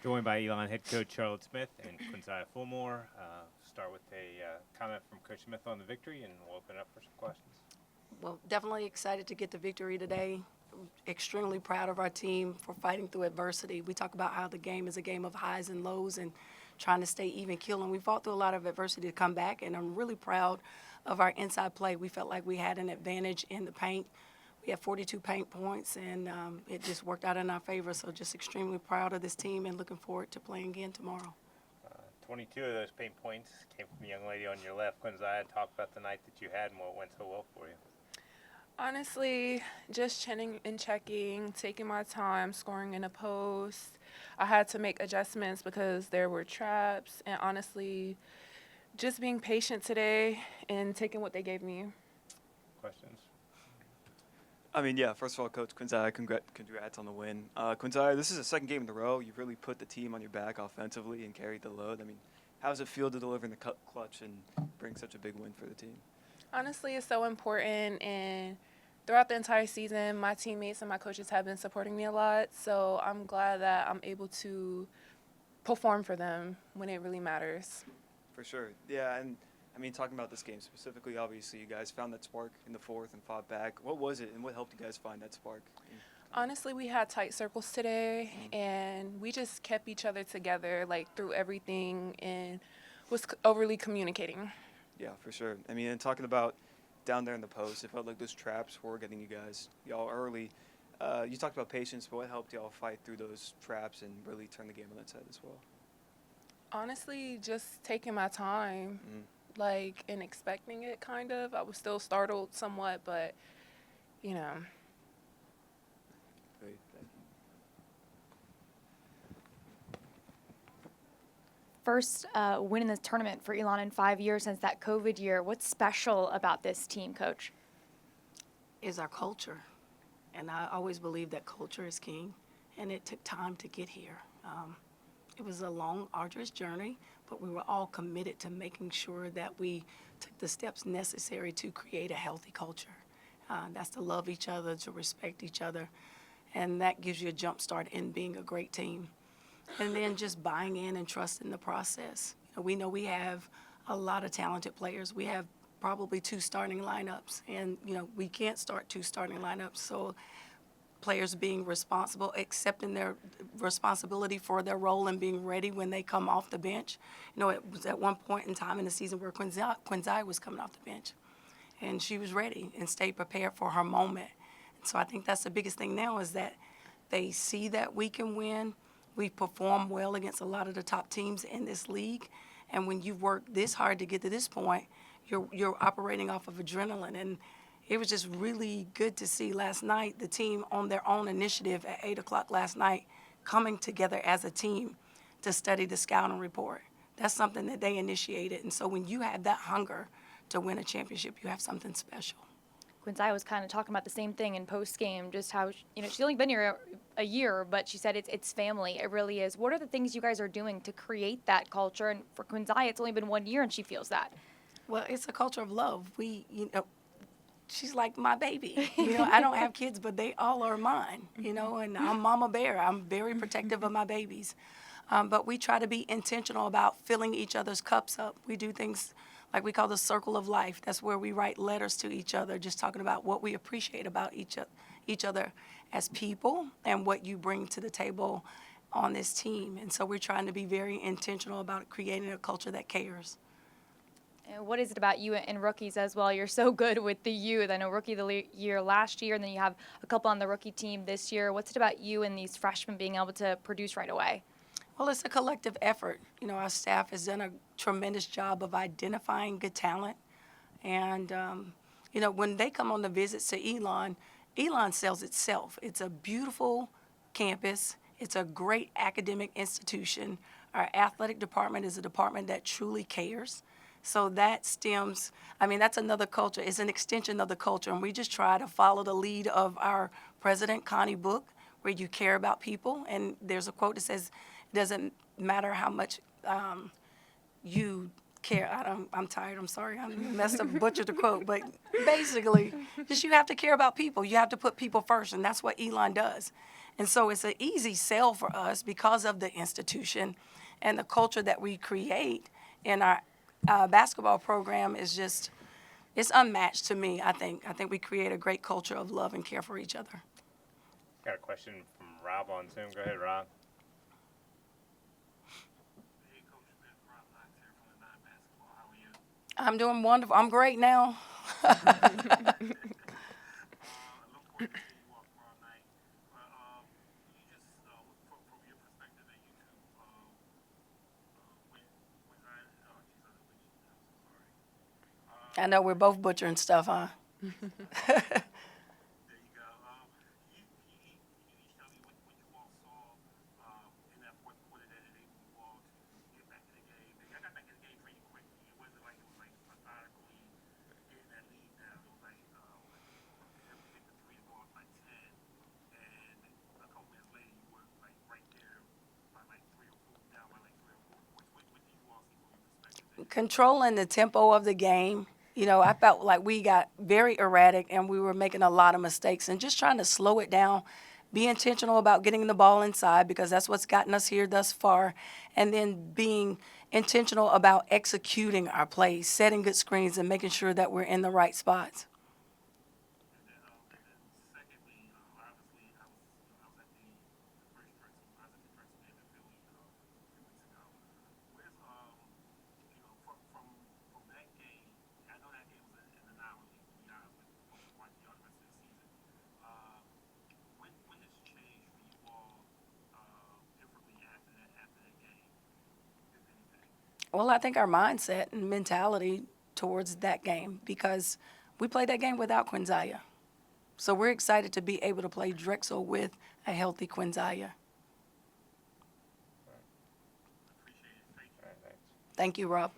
Joined by Elon head coach Charlotte Smith and Quinzia Fulmore. Start with a comment from Coach Smith on the victory, and we'll open it up for some questions. Well, definitely excited to get the victory today. Extremely proud of our team for fighting through adversity. We talk about how the game is a game of highs and lows and trying to stay even keel. And we fought through a lot of adversity to come back. And I'm really proud of our inside play. We felt like we had an advantage in the paint. We had 42 paint points, and it just worked out in our favor. So just extremely proud of this team and looking forward to playing again tomorrow. 22 of those paint points came from the young lady on your left. Quinzia, talk about the night that you had and what went so well for you. Honestly, just chinning and checking, taking my time, scoring in a post. I had to make adjustments because there were traps, and honestly, just being patient today and taking what they gave me. Questions? First of all, Coach Quinzia, congrats on the win. Quinzia, this is the second game in a row. You've really put the team on your back offensively and carried the load. How does it feel to deliver in the clutch and bring such a big win for the team? Honestly, it's so important, and throughout the entire season, my teammates and my coaches have been supporting me a lot, so I'm glad that I'm able to perform for them when it really matters. For sure. Yeah, and talking about this game specifically, obviously you guys found that spark in the fourth and fought back. What was it, and what helped you guys find that spark? Honestly, we had tight circles today, and we just kept each other together through everything and was overly communicating. Yeah, for sure. And talking about down there in the post, it felt like those traps were getting y'all early. You talked about patience, but what helped y'all fight through those traps and really turn the game on its head as well? Honestly, just taking my time, and expecting it, kind of. I was still startled somewhat, but, Great, thank you. First win in this tournament for Elon in 5 years since that COVID year. What's special about this team, Coach? Is our culture. And I always believe that culture is king, and it took time to get here. It was a long, arduous journey, but we were all committed to making sure that we took the steps necessary to create a healthy culture. That's to love each other, to respect each other, and that gives you a jump start in being a great team. And then just buying in and trusting the process. We know we have a lot of talented players. We have probably 2 starting lineups, and we can't start 2 starting lineups. So players being responsible, accepting their responsibility for their role and being ready when they come off the bench. It was at one point in time in the season where Quinzia was coming off the bench, and she was ready and stayed prepared for her moment. So I think that's the biggest thing now is that they see that we can win. We perform well against a lot of the top teams in this league, and when you work this hard to get to this point, you're operating off of adrenaline. And it was just really good to see last night the team on their own initiative at 8 o'clock last night coming together as a team to study the scouting report. That's something that they initiated. And so when you have that hunger to win a championship, you have something special. Quinzia was kind of talking about the same thing in post-game, just how, she's only been here a year, but she said it's family. It really is. What are the things you guys are doing to create that culture? And for Quinzia, it's only been 1 year, and she feels that. Well, it's a culture of love. She's like my baby. I don't have kids, but they all are mine, and I'm Mama Bear. I'm very protective of my babies. But we try to be intentional about filling each other's cups up. We do things like we call the circle of life. That's where we write letters to each other, just talking about what we appreciate about each other as people and what you bring to the table on this team. And so we're trying to be very intentional about creating a culture that cares. And what is it about you and rookies as well? You're so good with the youth. I know Rookie of the Year last year, and then you have a couple on the rookie team this year. What's it about you and these freshmen being able to produce right away? Well, it's a collective effort. Our staff has done a tremendous job of identifying good talent. And, when they come on the visits to Elon, Elon sells itself. It's a beautiful campus. It's a great academic institution. Our athletic department is a department that truly cares. So that stems, that's another culture. It's an extension of the culture. And we just try to follow the lead of our president, Connie Book, where you care about people. And there's a quote that says, it doesn't matter how much you care. I'm tired. I'm sorry. I messed up, butchered the quote. But basically, just you have to care about people. You have to put people first. And that's what Elon does. And so it's an easy sell for us because of the institution and the culture that we create in our basketball program is just, it's unmatched to me, I think. I think we create a great culture of love and care for each other. Got a question from Rob on Zoom. Go ahead, Rob. Hey, Coach Smith, Rob Knox here from the Nine Basketball. How are you? I'm doing wonderful. I'm great now. I look forward to seeing you all tomorrow night. You just, from your perspective at YouTube, when I, oh, geez, I'm so sorry. I know we're both butchering stuff, huh? There you go. Can you each tell me what you all saw in that fourth quarter that enabled you all to get back in the game? And y'all got back in the game pretty quickly. It wasn't like it was like methodically getting that lead down. It was like every hit the three ball by 10, and a couple minutes later you were like right there by like 3 or 4, down by like 3 or 4 points. What did you all see from your perspective? Controlling the tempo of the game. You know, I felt like we got very erratic and we were making a lot of mistakes and just trying to slow it down, be intentional about getting the ball inside because that's what's gotten us here thus far, and then being intentional about executing our plays, setting good screens and making sure that we're in the right spots. Secondly, obviously, I was at the first Drexel. I was at the Drexel game in Philly a few weeks ago. With from that game, I know that game was an anomaly. To be honest with you, watching y'all the rest of the season. When has changed for you all differently after that game, if anything? Well, I think our mindset and mentality towards that game because we played that game without Quinzia. So we're excited to be able to play Drexel with a healthy Quinzia. Appreciate it. Thank you. All right, thanks. Thank you, Rob.